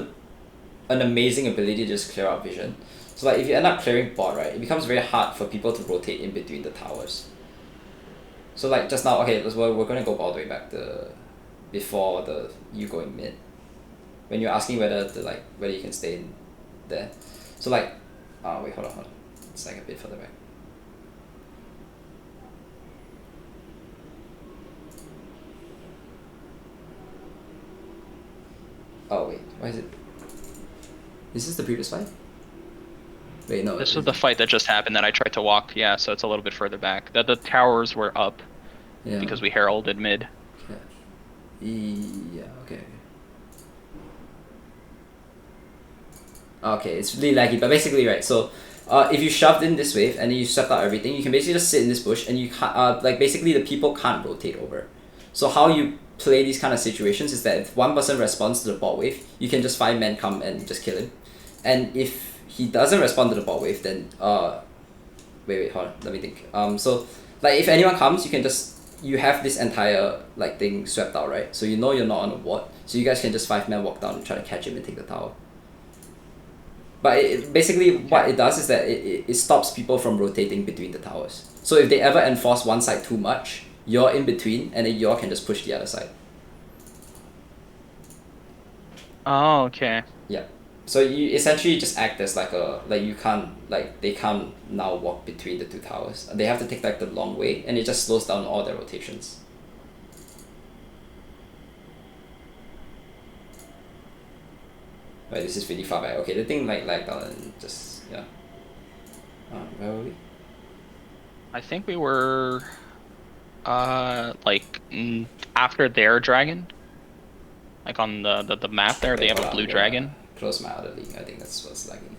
Speaker 1: an amazing ability to just clear out vision. So like if you end up clearing bot, right, it becomes very hard for people to rotate in between the towers. So like just now, okay, we're gonna go all the way back to before you going mid. When you're asking whether you can stay in there. So like wait, hold on. It's like a bit further back. Oh wait, why is it? Is this the previous fight? Wait, no.
Speaker 3: This was the fight that just happened that I tried to walk. Yeah, so it's a little bit further back. The towers were up because we heralded mid.
Speaker 1: Yeah. Okay. Okay, it's really laggy, but basically, right. So, if you shoved in this wave and then you swept out everything, you can basically just sit in this bush, and you can't. Like basically, the people can't rotate over. So how you play these kind of situations is that if one person responds to the bot wave, you can just 5-man come and just kill him. And if he doesn't respond to the bot wave, then wait, hold on, let me think. So like if anyone comes, you have this entire like thing swept out, right? So you know you're not on a ward, so you guys can just 5-man walk down and try to catch him and take the tower. But basically what it does is that it stops people from rotating between the towers. So if they ever enforce one side too much, you're in between, and then you can just push the other side.
Speaker 3: Oh, okay.
Speaker 1: Yeah. So you essentially just act as they can't now walk between the two towers. They have to take like the long way, and it just slows down all their rotations. Right, this is really far back. Okay, the thing like lagged down and just yeah. Where were we?
Speaker 3: I think we were after their dragon. Like on the map there, they have a blue dragon.
Speaker 1: Close my other league. I think that's what's lagging.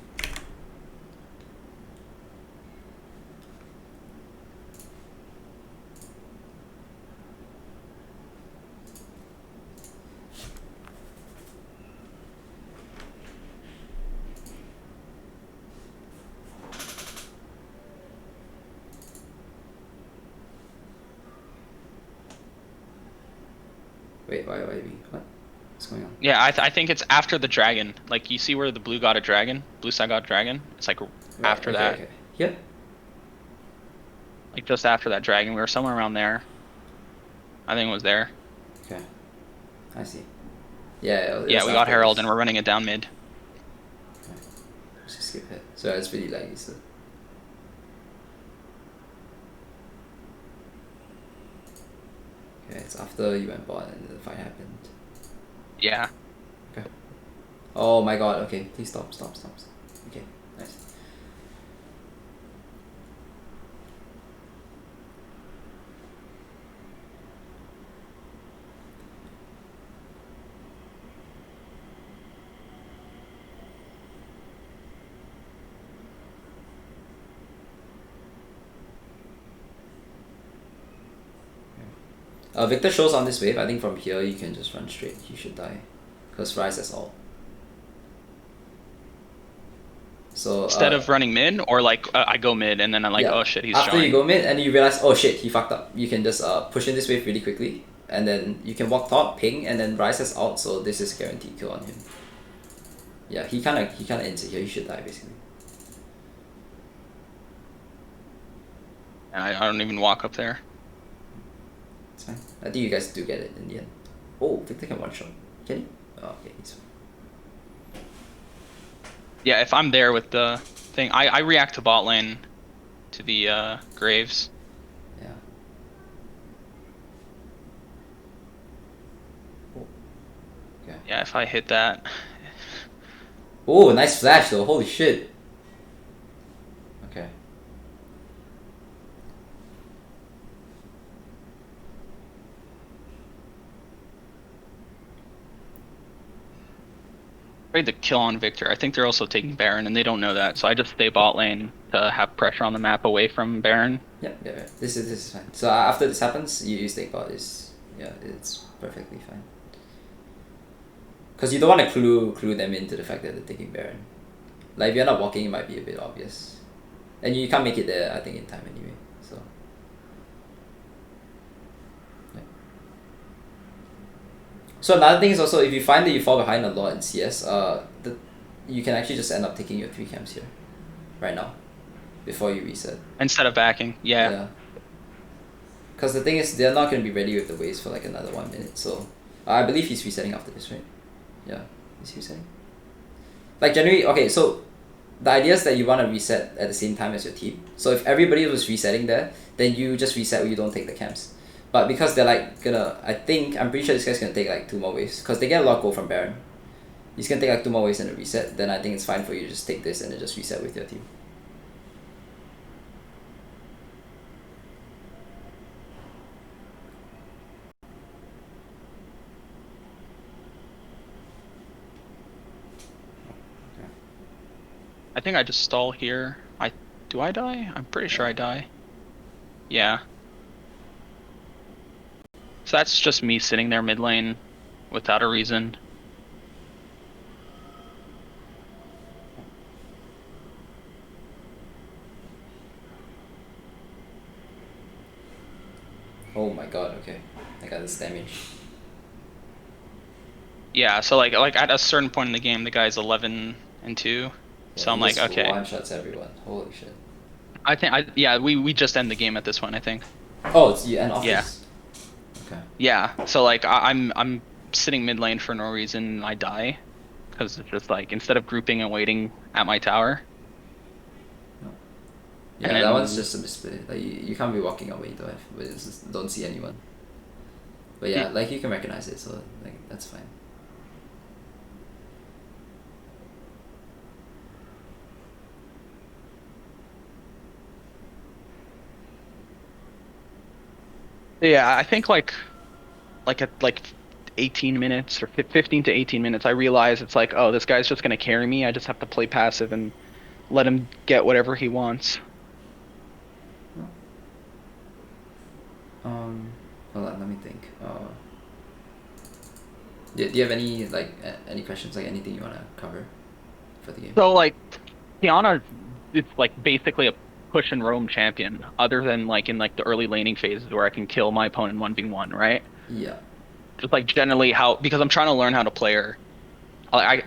Speaker 1: why what? What's going on?
Speaker 2: Yeah, I think it's after the dragon. Like, you see where the blue got a dragon? Blue side got a dragon? It's like after that.
Speaker 1: Okay. Here?
Speaker 2: Like, just after that dragon. We were somewhere around there. I think it was there.
Speaker 1: Okay. I see. Yeah,
Speaker 2: Yeah, we got Herald and we're running it down mid.
Speaker 1: Okay. Let's just skip it. So it's really laggy, so. Okay, it's after you went bot and the fight happened.
Speaker 2: Yeah.
Speaker 1: Okay. Oh my god, okay. Please stop. Okay, nice. Victor shows on this wave. I think from here you can just run straight. He should die. Because Ryze has ult. So
Speaker 2: Instead of running mid, or like I go mid and then I'm like, oh shit, he's
Speaker 1: after
Speaker 2: showing.
Speaker 1: you go mid and you realize, oh shit, he fucked up. You can just push in this wave really quickly. And then you can walk top, ping, and then Ryze has ult, so this is guaranteed kill on him. Yeah, he kinda ends it here. He should die basically.
Speaker 2: And I don't even walk up there.
Speaker 1: It's fine. I think you guys do get it in the end. Oh, Victor can one shot. Can he? Oh, okay, he's fine.
Speaker 2: Yeah, if I'm there with the thing, I react to bot lane to the Graves.
Speaker 1: Yeah. Oh. Okay.
Speaker 2: Yeah, if I hit that.
Speaker 1: Oh, nice flash though. Holy shit. Okay.
Speaker 2: Afraid to kill on Victor. I think they're also taking Baron, and they don't know that. So I just stay bot lane to have pressure on the map away from Baron.
Speaker 1: Yeah. This is fine. So after this happens, you take bot. It's perfectly fine. Because you don't want to clue them into the fact that they're taking Baron. Like if you're not walking, it might be a bit obvious, and you can't make it there. I think in time anyway. So. So another thing is also, if you find that you fall behind a lot in CS, you can actually just end up taking your 3 camps here, right now, before you reset.
Speaker 2: Instead of backing, yeah.
Speaker 1: Because the thing is, they're not going to be ready with the waves for like another 1 minute, so I believe he's resetting after this, right? Yeah, he's resetting. Like generally, okay, so the idea is that you want to reset at the same time as your team. So if everybody was resetting there, then you just reset or you don't take the camps. But because they're like I'm pretty sure this guy's gonna take like 2 more waves, because they get a lot of gold from Baron. He's gonna take like 2 more waves and a reset, then I think it's fine for you to just take this and then just reset with your team.
Speaker 2: I think I just stall here. Do I die? I'm pretty sure I die. Yeah. So that's just me sitting there mid lane without a reason.
Speaker 1: Oh my god, okay. I got this damage.
Speaker 2: Yeah, so like at a certain point in the game, the guy's 11 and 2.
Speaker 1: Yeah,
Speaker 2: so I'm like, okay.
Speaker 1: One shots everyone. Holy shit.
Speaker 2: I think we just end the game at this one, I think.
Speaker 1: Oh, it's you end off
Speaker 2: Yeah.
Speaker 1: this? Okay.
Speaker 2: Yeah, so like I'm sitting mid lane for no reason and I die. Because it's just like, instead of grouping and waiting at my tower.
Speaker 1: Yeah,
Speaker 2: and
Speaker 1: that
Speaker 2: then,
Speaker 1: one's just a misplay. Like you can't be walking away though, but it's just, don't see anyone. But yeah, like you can recognize it, so like that's fine.
Speaker 2: Yeah, I think like at 18 minutes or 15 to 18 minutes, I realize it's like, oh, this guy's just gonna carry me. I just have to play passive and let him get whatever he wants.
Speaker 1: Hold on, let me think. Do you have any any questions, like anything you wanna cover for the game?
Speaker 2: So like, Tiana, it's like basically a push and roam champion, other than like in like the early laning phases where I can kill my opponent 1v1, right?
Speaker 1: Yeah.
Speaker 3: Just like generally how, because I'm trying to learn how to play her.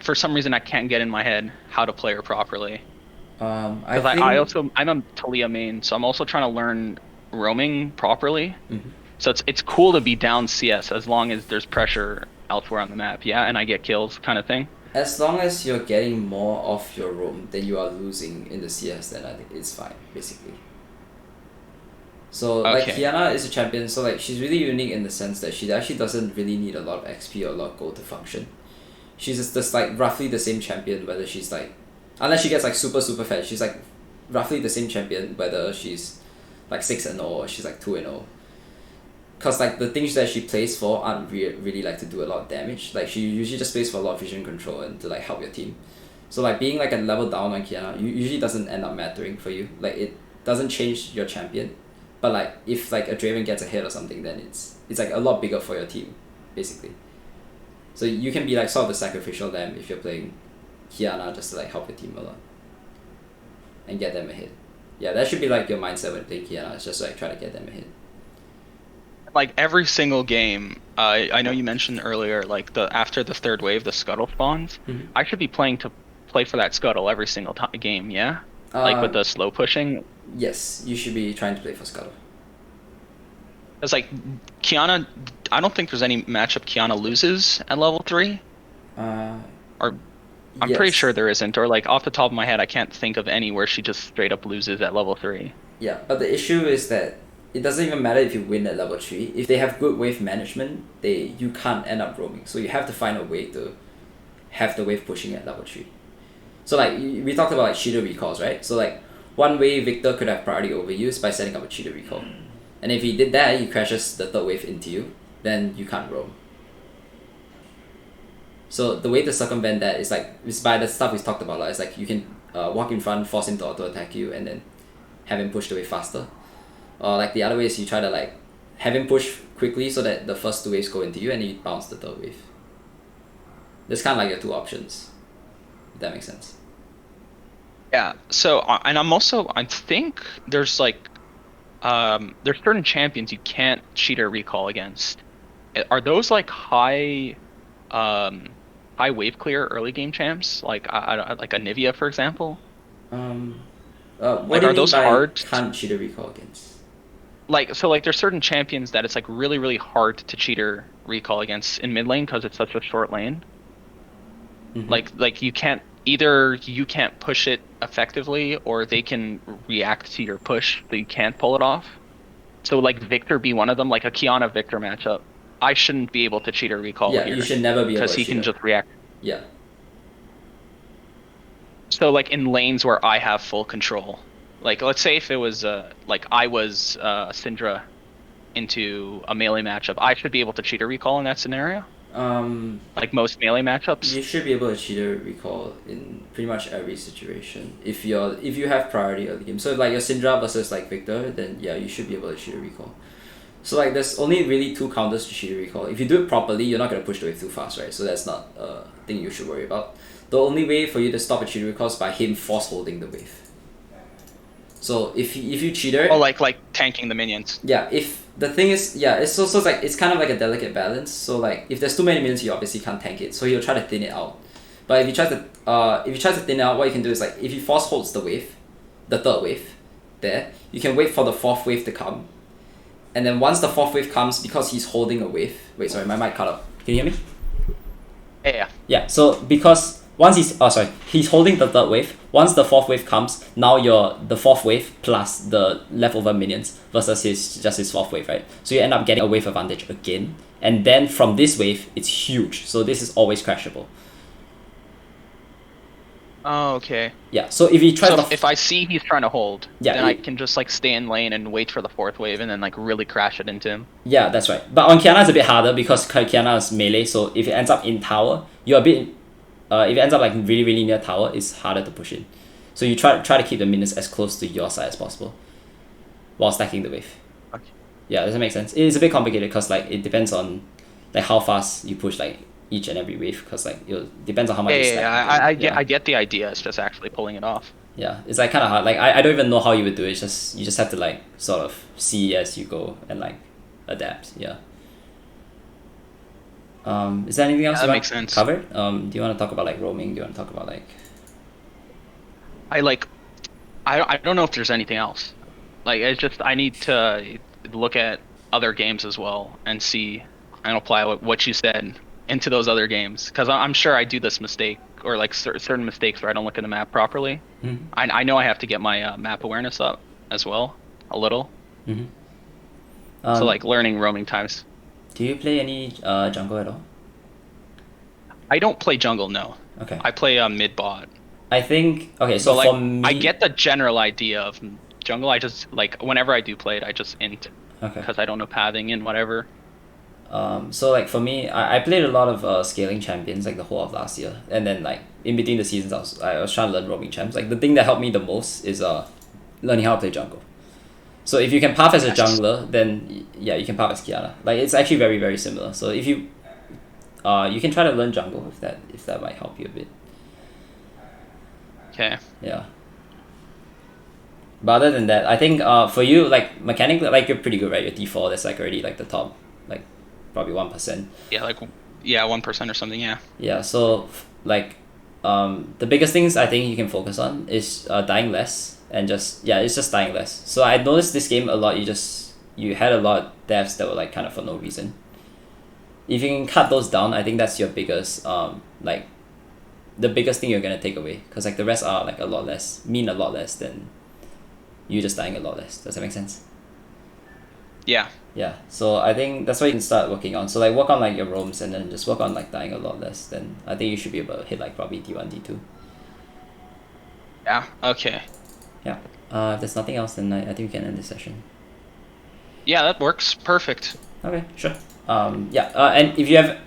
Speaker 3: For some reason I can't get in my head how to play her properly.
Speaker 1: I
Speaker 3: Because
Speaker 1: think.
Speaker 3: I'm a Talia main, so I'm also trying to learn roaming properly.
Speaker 1: Mhm.
Speaker 3: So it's cool to be down CS as long as there's pressure elsewhere on the map, yeah, and I get kills kind of thing.
Speaker 1: As long as you're getting more of your roam than you are losing in the CS, then I think it's fine, basically. So like
Speaker 3: Okay.
Speaker 1: Kiana is a champion, so like she's really unique in the sense that she actually doesn't really need a lot of XP or a lot of gold to function. She's just like roughly the same champion whether she's like, unless she gets like super fat, she's like roughly the same champion whether she's like 6-0 or she's like 2-0. Cause like the things that she plays for aren't really like to do a lot of damage. Like she usually just plays for a lot of vision control and to like help your team. So like being like a level down on Kiana usually doesn't end up mattering for you. Like it doesn't change your champion. But like if like a Draven gets a hit or something, then it's like a lot bigger for your team, basically. So you can be like sort of the sacrificial lamb if you're playing Kiana just to like help your team a lot. And get them a hit. Yeah, that should be like your mindset when playing Kiana, it's just like try to get them a hit.
Speaker 3: Like every single game, I know you mentioned earlier, like after the third wave, the scuttle spawns.
Speaker 1: Mhm.
Speaker 3: I should be to play for that scuttle every single game, yeah. Like with the slow pushing.
Speaker 1: Yes, you should be trying to play for Scuttle.
Speaker 3: It's like Kiana. I don't think there's any matchup Kiana loses at level 3. Or I'm pretty sure there isn't. Or like off the top of my head, I can't think of any where she just straight up loses at level 3.
Speaker 1: Yeah, but the issue is that it doesn't even matter if you win at level 3. If they have good wave management, you can't end up roaming. So you have to find a way to have the wave pushing at level 3. So like we talked about like cheater recalls, right? So like one way Victor could have priority over you is by setting up a cheater recall. And if he did that, he crashes the third wave into you, then you can't roam. So the way to circumvent that is by the stuff we talked about. It's like you can walk in front, force him to auto attack you, and then have him push the wave faster. Or like the other way is you try to like have him push quickly so that the first 2 waves go into you and you bounce the third wave. That's kind of like your 2 options. If that makes sense.
Speaker 3: Yeah. So and I think there's like there's certain champions you can't cheater recall against. Are those like high wave clear early game champs like like a Nivea for example?
Speaker 1: What
Speaker 3: like
Speaker 1: do you
Speaker 3: are
Speaker 1: mean
Speaker 3: those
Speaker 1: by
Speaker 3: hard?
Speaker 1: can't cheater recall against?
Speaker 3: Like there's certain champions that it's like really hard to cheater recall against in mid lane because it's such a short lane.
Speaker 1: Mm-hmm.
Speaker 3: Like you can't push it effectively or they can react to your push so you can't pull it off. So like Victor be one of them, like a Kiana Victor matchup. I shouldn't be able to cheater recall here.
Speaker 1: You should never be able to
Speaker 3: because he can just react.
Speaker 1: Yeah.
Speaker 3: So like in lanes where I have full control. Like let's say if it was like I was Syndra into a melee matchup, I should be able to cheater recall in that scenario. Like most melee matchups.
Speaker 1: You should be able to cheater recall in pretty much every situation if you have priority early game. So if like your Syndra versus like Victor, then yeah, you should be able to cheater recall. So like there's only really 2 counters to cheater recall. If you do it properly, you're not gonna push the wave too fast, right? So that's not a thing you should worry about. The only way for you to stop a cheater recall is by him force holding the wave. So if you cheater,
Speaker 3: like tanking the minions.
Speaker 1: Yeah, if the thing is, yeah, it's also like it's kind of like a delicate balance. So like if there's too many minions, you obviously can't tank it. So he'll try to thin it out. But if you try to thin it out, what you can do is like if he force holds the wave, the third wave, there, you can wait for the 4th wave to come. And then once the 4th wave comes, because he's holding a wave. Wait, sorry, my mic cut out. Can you hear me?
Speaker 3: Yeah.
Speaker 1: Yeah. So because once he's holding the third wave. Once the 4th wave comes, now you're the 4th wave plus the leftover minions versus his 4th wave, right? So you end up getting a wave advantage again. And then from this wave, it's huge. So this is always crashable.
Speaker 3: Oh, okay.
Speaker 1: Yeah. So if he tries
Speaker 3: if I see he's trying to hold,
Speaker 1: yeah,
Speaker 3: then I can just like stay in lane and wait for the 4th wave and then like really crash it into him.
Speaker 1: Yeah, that's right. But on Kiana, it's a bit harder because Kiana is melee. So if it ends up in tower, you're a bit. If it ends up like really near tower, it's harder to push in. So you try to keep the minions as close to your side as possible, while stacking the wave.
Speaker 3: Okay.
Speaker 1: Yeah, does that make sense? It's a bit complicated because like it depends on like how fast you push like each and every wave because like it depends on how much you stack.
Speaker 3: I get the idea. It's just actually pulling it off.
Speaker 1: Yeah, it's like kind of hard. Like I don't even know how you would do it. You just have to like sort of see as you go and like adapt. Yeah. Is there anything else
Speaker 2: that
Speaker 1: you
Speaker 2: makes
Speaker 1: want
Speaker 2: sense.
Speaker 1: covered? Do you want to talk about like roaming? Do you want to talk about like?
Speaker 2: I don't know if there's anything else. Like it's just I need to look at other games as well and see and apply what you said into those other games because I'm sure I do this mistake or like certain mistakes where I don't look at the map properly.
Speaker 1: Mm-hmm.
Speaker 2: I know I have to get my map awareness up as well a little.
Speaker 1: Mm-hmm.
Speaker 2: So like learning roaming times.
Speaker 1: Do you play any jungle at all?
Speaker 2: I don't play jungle, no.
Speaker 1: Okay.
Speaker 2: I play mid bot.
Speaker 1: I think okay. So
Speaker 2: like
Speaker 1: for me,
Speaker 2: I get the general idea of jungle. I just like whenever I do play it, I just int
Speaker 1: okay.
Speaker 2: because I don't know pathing and whatever.
Speaker 1: So like for me, I played a lot of scaling champions like the whole of last year, and then like in between the seasons, I was trying to learn roaming champs. Like the thing that helped me the most is learning how to play jungle. So if you can path as a jungler, then yeah, you can path as Kiana. Like it's actually very very similar. So if you you can try to learn jungle if that might help you a bit.
Speaker 2: Okay.
Speaker 1: Yeah. But other than that, I think for you like mechanically like you're pretty good, right? Your default is like already like the top, like probably 1%.
Speaker 2: Yeah, like 1% or something. Yeah.
Speaker 1: Yeah. So like the biggest things I think you can focus on is dying less and it's just dying less. So I noticed this game a lot. You had a lot of deaths that were like kind of for no reason. If you can cut those down, I think that's your biggest like the biggest thing you're gonna take away, because like the rest are like a lot less than you just dying a lot less. Does that make sense?
Speaker 2: Yeah.
Speaker 1: Yeah. So I think that's what you can start working on. So like work on like your roams and then just work on like dying a lot less. Then I think you should be able to hit like probably D1, D2.
Speaker 2: Yeah. Okay.
Speaker 1: Yeah. If there's nothing else, then I think we can end this session.
Speaker 2: Yeah, that works. Perfect.
Speaker 1: Okay, sure. Yeah. And if you have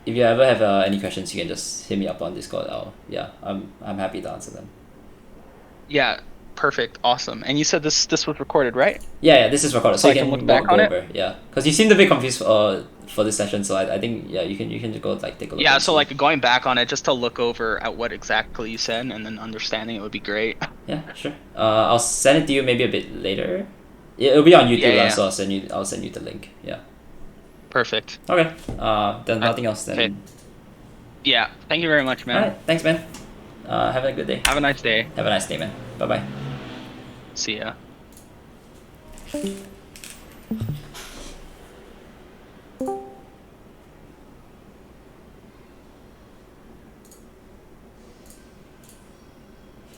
Speaker 1: if you ever have any questions, you can just hit me up on Discord. I'm happy to answer them.
Speaker 2: Yeah. Perfect. Awesome. And you said this was recorded, right?
Speaker 1: Yeah, this is recorded, so you can
Speaker 2: look back
Speaker 1: go
Speaker 2: on
Speaker 1: over. Yeah, because you seemed a bit confused for this session, so I think you can just go like take a look.
Speaker 2: Yeah.
Speaker 1: and
Speaker 2: So
Speaker 1: see.
Speaker 2: like going back on it just to look over at what exactly you said and then understanding it would be great.
Speaker 1: Yeah, sure. I'll send it to you maybe a bit later. It'll be on YouTube,
Speaker 2: Yeah.
Speaker 1: so I'll send you the link. Yeah.
Speaker 2: Perfect.
Speaker 1: Okay. Then nothing else then.
Speaker 2: Okay. Yeah. Thank you very much, man.
Speaker 1: Alright. Thanks, man. Have a good day.
Speaker 2: Have a nice day.
Speaker 1: Have a nice day, man. Bye bye.
Speaker 2: See ya.